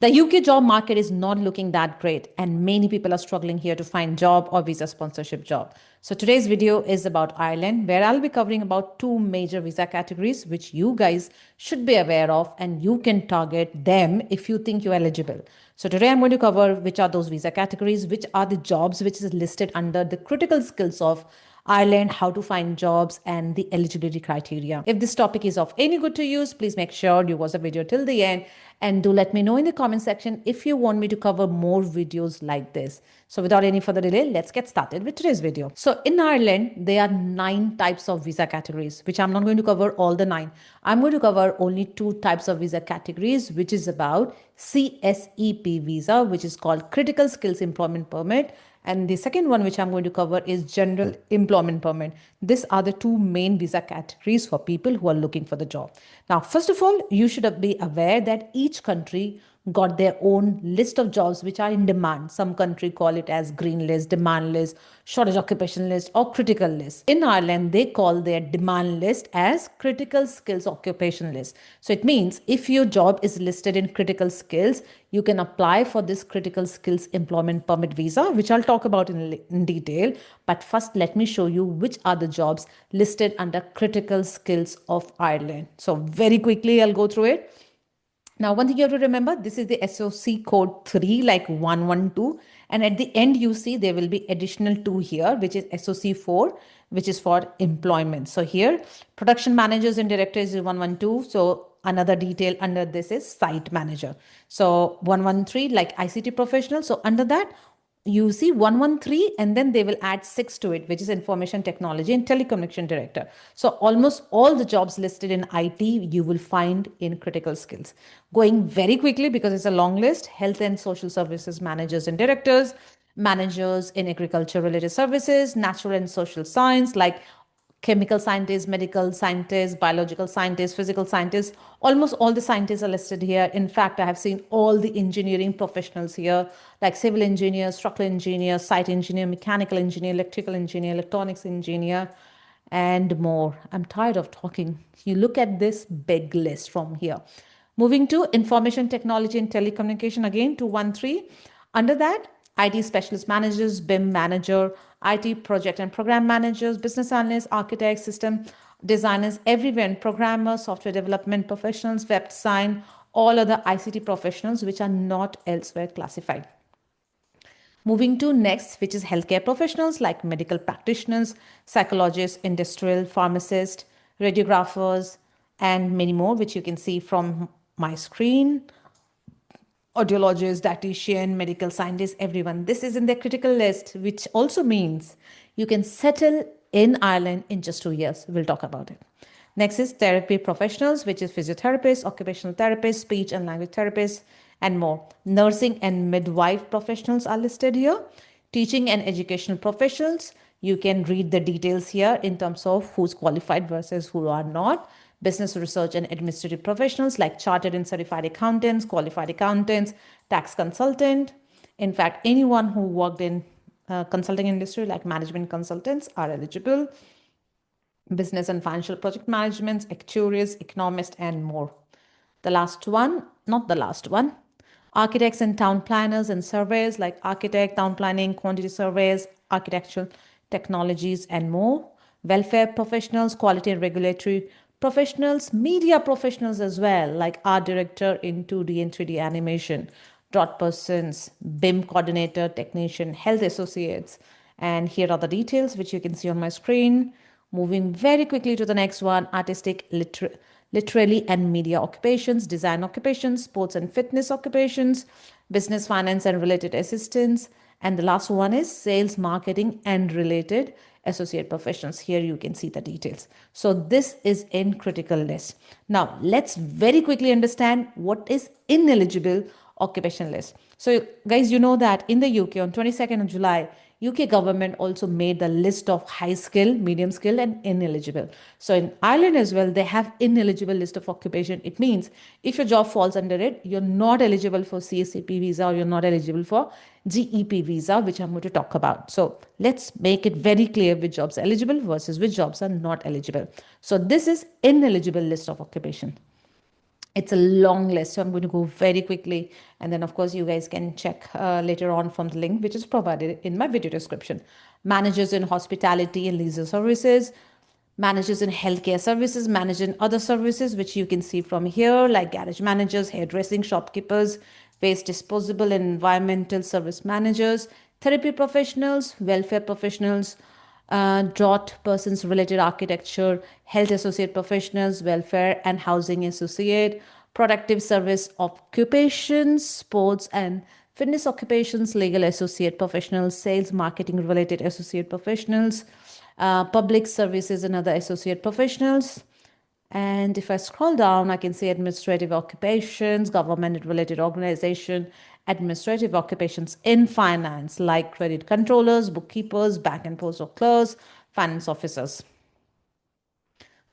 The UK job market is not looking that great, and many people are struggling here to find job or visa sponsorship job. So today's video is about Ireland, where I'll be covering about two major visa categories which you guys should be aware of, and you can target them if you think you're eligible. So today I'm going to cover which are those visa categories, which are the jobs which is listed under the critical skills of Ireland, how to find jobs, and the eligibility criteria. If this topic is of any good to you, please make sure you watch the video till the end, and do let me know in the comment section if you want me to cover more videos like this. So without any further delay, let's get started with today's video. So in Ireland, there are 9 types of visa categories, which I'm not going to cover all the 9. I'm going to cover only 2 types of visa categories, which is about CSEP visa, which is called Critical Skills Employment Permit, and the second one which I'm going to cover is General Employment Permit. These are the 2 main visa categories for people who are looking for the job. Now, first of all, you should be aware that each country got their own list of jobs which are in demand. Some country call it as green list, demand list, shortage occupation list, or critical list. In Ireland, they call their demand list as critical skills occupation list. So it means if your job is listed in critical skills, you can apply for this critical skills employment permit visa, which I'll talk about in detail. But first, let me show you which are the jobs listed under critical skills of Ireland. So very quickly, I'll go through it. Now, one thing you have to remember, this is the SOC code 3, like 112. And at the end, you see there will be additional 2 here, which is SOC 4, which is for employment. So here, production managers and directors is 112. So another detail under this is site manager. So 113, like ICT professional. So under that, you see 113, and then they will add 6 to it, which is information technology and telecommunication director. So almost all the jobs listed in IT you will find in critical skills. Going very quickly because it's a long list: health and social services managers and directors, managers in agriculture related services, natural and social science like chemical scientists, medical scientists, biological scientists, physical scientists. Almost all the scientists are listed here. In fact, I have seen all the engineering professionals here, like civil engineer, structural engineer, site engineer, mechanical engineer, electrical engineer, electronics engineer, and more. I'm tired of talking. You look at this big list from here. Moving to information technology and telecommunication, again, 213. Under that, IT specialist managers, BIM manager, IT project and program managers, business analysts, architects, system designers, everywhere, and programmers, software development professionals, web design, all other ICT professionals which are not elsewhere classified. Moving to next, which is healthcare professionals like medical practitioners, psychologists, industrial pharmacists, radiographers, and many more, which you can see from my screen. Audiologist, dietitian, medical scientist, everyone. This is in the critical list, which also means you can settle in Ireland in just 2 years. We'll talk about it. Next is therapy professionals, which is physiotherapists, occupational therapists, speech and language therapists, and more. Nursing and midwife professionals are listed here. Teaching and educational professionals, you can read the details here in terms of who's qualified versus who are not. Business research and administrative professionals like chartered and certified accountants, qualified accountants, tax consultant. In fact, anyone who worked in consulting industry like management consultants are eligible. Business and financial project management, actuaries, economists, and more. The last one, not the last one, architects and town planners and surveyors like architect, town planning, quantity surveys, architectural technologies, and more. Welfare professionals, quality and regulatory professionals, media professionals as well, like art director in 2D and 3D animation, dot persons, BIM coordinator, technician, health associates. And here are the details which you can see on my screen. Moving very quickly to the next one, artistic, literary and media occupations, design occupations, sports and fitness occupations, business, finance and related assistants. And the last one is sales, marketing and related associate professions. Here you can see the details. So this is in critical list. Now let's very quickly understand what is ineligible occupation list. So guys, you know that in the UK on 22nd of July, UK government also made the list of high skill, medium skill and ineligible. So in Ireland as well, they have ineligible list of occupation. It means if your job falls under it, you're not eligible for CSEP visa or you're not eligible for GEP visa, which I'm going to talk about. So let's make it very clear which jobs are eligible versus which jobs are not eligible. So this is ineligible list of occupation. It's a long list, so I'm going to go very quickly. And then, of course, you guys can check later on from the link, which is provided in my video description. Managers in hospitality and leisure services, managers in healthcare services, managers in other services, which you can see from here, like garage managers, hairdressing, shopkeepers, waste disposable and environmental service managers, therapy professionals, welfare professionals, drought persons related architecture, health associate professionals, welfare and housing associate, productive service occupations, sports and fitness occupations, legal associate professionals, sales marketing related associate professionals, public services and other associate professionals. And if I scroll down, I can see administrative occupations, government related organization, administrative occupations in finance, like credit controllers, bookkeepers, bank and postal clerks, finance officers.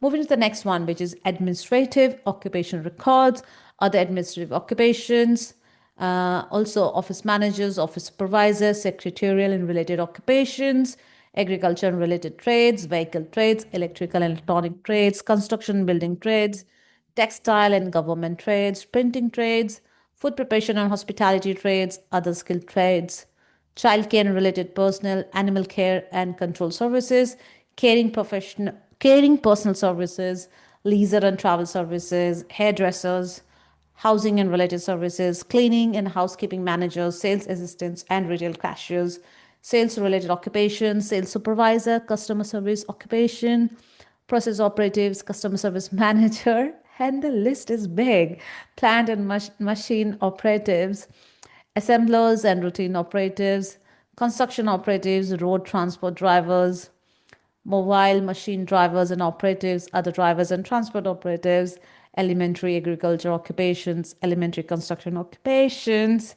Moving to the next one, which is administrative occupation records, other administrative occupations, also office managers, office supervisors, secretarial and related occupations, agriculture and related trades, vehicle trades, electrical and electronic trades, construction and building trades, textile and government trades, printing trades, food preparation and hospitality trades, other skilled trades, childcare and related personnel, animal care and control services, caring personal services, leisure and travel services, hairdressers, housing and related services, cleaning and housekeeping managers, sales assistants and retail cashiers, sales related occupations, sales supervisor, customer service occupation, process operatives, customer service manager, and the list is big. Plant and machine operatives, assemblers and routine operatives, construction operatives, road transport drivers, mobile machine drivers and operatives, other drivers and transport operatives, elementary agriculture occupations, elementary construction occupations,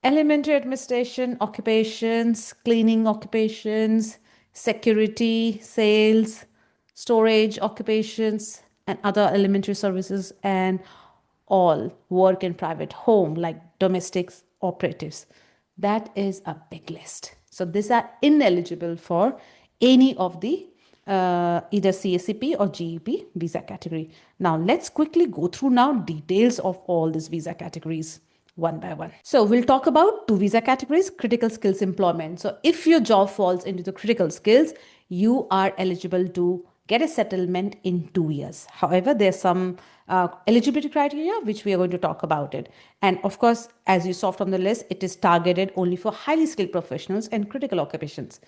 elementary administration occupations, cleaning occupations, security, sales, storage occupations, and other elementary services, and all work in private home like domestic operatives. That is a big list. So these are ineligible for any of the either CSEP or GEP visa category. Now let's quickly go through now details of all these visa categories one by one. So we'll talk about two visa categories: critical skills employment. So if your job falls into the critical skills, you are eligible to get a settlement in 2 years. However, there's some eligibility criteria which we are going to talk about it. And of course, as you saw from the list, it is targeted only for highly skilled professionals and critical occupations.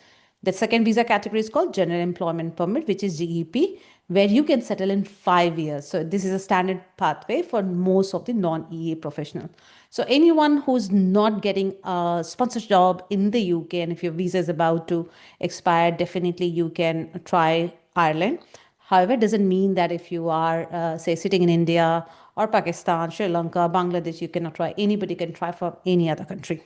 The second visa category is called General Employment Permit, which is GEP, where you can settle in 5 years. So this is a standard pathway for most of the non-EA professional. So anyone who's not getting a sponsored job in the UK, and if your visa is about to expire, definitely you can try Ireland. However, it doesn't mean that if you are, say, sitting in India or Pakistan, Sri Lanka, Bangladesh, you cannot try. Anybody can try for any other country.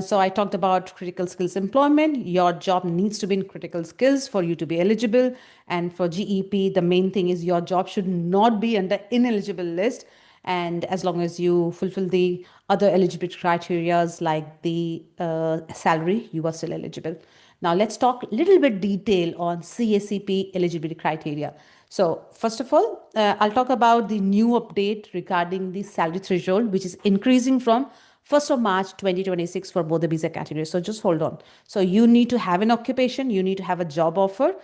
So I talked about critical skills employment. Your job needs to be in critical skills for you to be eligible. And for GEP, the main thing is your job should not be under ineligible list. And as long as you fulfill the other eligibility criteria like the salary, you are still eligible. Now let's talk a little bit detail on CSEP eligibility criteria. So first of all, I'll talk about the new update regarding the salary threshold, which is increasing from 1st of March 2026 for both the visa categories. So just hold on. So you need to have an occupation, you need to have a job offer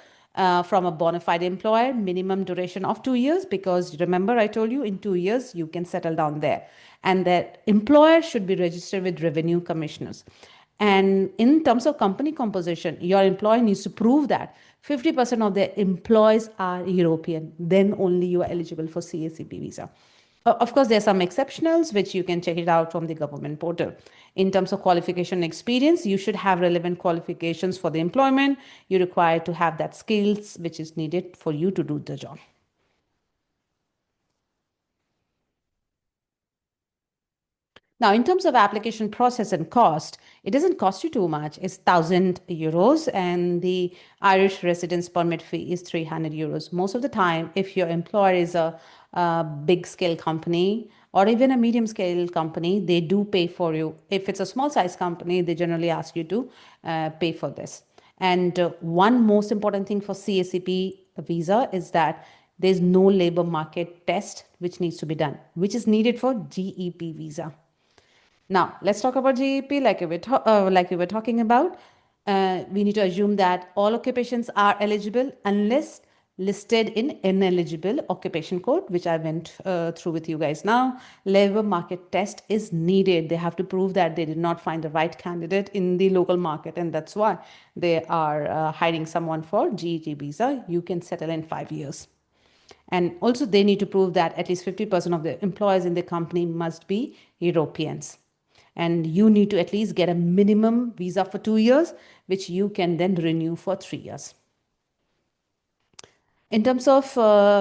from a bona fide employer, minimum duration of 2 years, because remember I told you in 2 years you can settle down there. And that employer should be registered with revenue commissioners. And in terms of company composition, your employer needs to prove that 50% of their employees are European. Then only you are eligible for CSEP visa. Of course, there are some exceptionals, which you can check it out from the government portal. In terms of qualification experience, you should have relevant qualifications for the employment. You're required to have that skills which is needed for you to do the job. Now, in terms of application process and cost, it doesn't cost you too much. It's 1,000 euros, and the Irish residence permit fee is 300 euros. Most of the time, if your employer is a big scale company or even a medium scale company, they do pay for you. If it's a small size company, they generally ask you to pay for this. And one most important thing for CSEP visa is that There's no labor market test which needs to be done, which is needed for GEP visa. Now, let's talk about GEP like we were talking about. We need to assume that all occupations are eligible unless listed in ineligible occupation code, which I went through with you guys now. Labor market test is needed. They have to prove that they did not find the right candidate in the local market, and that's why they are hiring someone for GEP visa. You can settle in 5 years. And also they need to prove that at least 50% of the employees in the company must be Europeans. And you need to at least get a minimum visa for 2 years, which you can then renew for 3 years. In terms of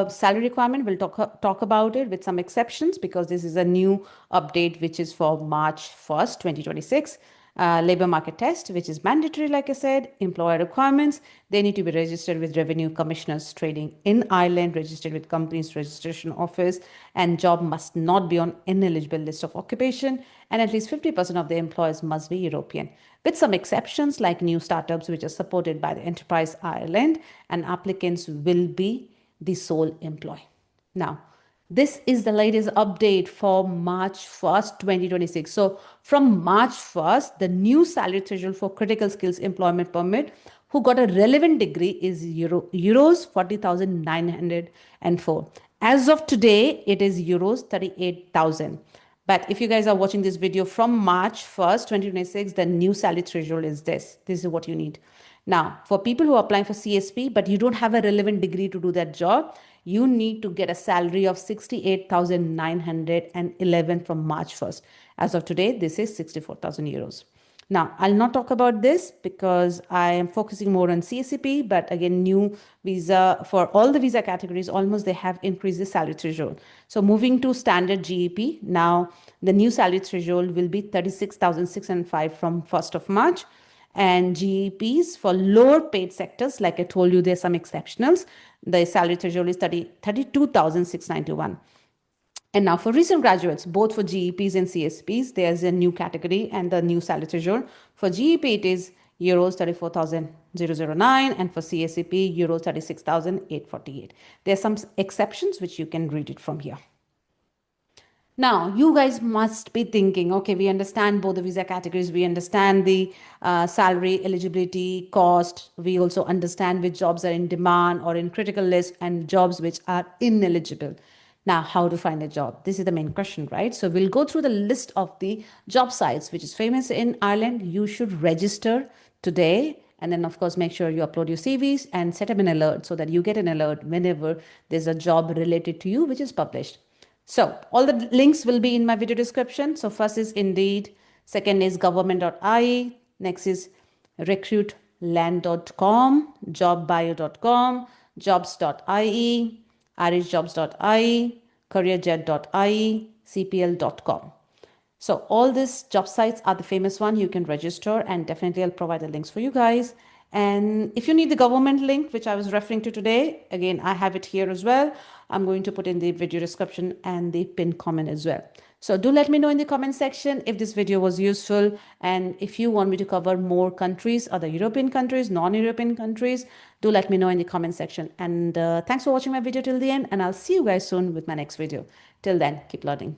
salary requirement, we'll talk about it with some exceptions because this is a new update which is for March 1st, 2026. Labor market test, which is mandatory, like I said. Employer requirements, they need to be registered with Revenue Commissioners Trading in Ireland, registered with Companies Registration Office, and job must not be on ineligible list of occupation, and at least 50% of the employees must be European, with some exceptions like new startups which are supported by the Enterprise Ireland, and applicants will be the sole employee. Now, this is the latest update for March 1st, 2026. So from March 1st, the new salary threshold for critical skills employment permit who got a relevant degree is euros 40,904. As of today, it is euros 38,000. But if you guys are watching this video from March 1st, 2026, the new salary threshold is this. This is what you need. Now, for people who are applying for CSP, but you don't have a relevant degree to do that job, you need to get a salary of 68,911 from March 1st. As of today, this is 64,000 euros. Now, I'll not talk about this because I am focusing more on CSEP, but again, new visa for all the visa categories, almost they have increased the salary threshold. So moving to standard GEP, now the new salary threshold will be 36,605 from 1st of March. And GEPs for lower paid sectors, like I told you, there's some exceptionals. The salary threshold is 32,691. And now for recent graduates, both for GEPs and CSPs, there's a new category and the new salary threshold. For GEP, it is euros 34,009, and for CSEP, euros 36,848. There are some exceptions which you can read it from here. Now, you guys must be thinking, okay, we understand both the visa categories. We understand the salary, eligibility, cost. We also understand which jobs are in demand or in critical list and jobs which are ineligible. Now, how to find a job? This is the main question, right? So we'll go through the list of the job sites, which is famous in Ireland. You should register today. And then, of course, make sure you upload your CVs and set up an alert so that you get an alert whenever there's a job related to you, which is published. So all the links will be in my video description. So first is Indeed. Second is government.ie. Next is recruitland.com, jobbio.com, jobs.ie, irishjobs.ie, careerjet.ie, cpl.com. So all these job sites are the famous one. You can register, and definitely I'll provide the links for you guys. And if you need the government link, which I was referring to today, again, I have it here as well. I'm going to put in the video description and the pinned comment as well. So do let me know in the comment section if this video was useful, and if you want me to cover more countries, other European countries, non-European countries, do let me know in the comment section. And thanks for watching my video till the end, and I'll see you guys soon with my next video. Till then, keep learning.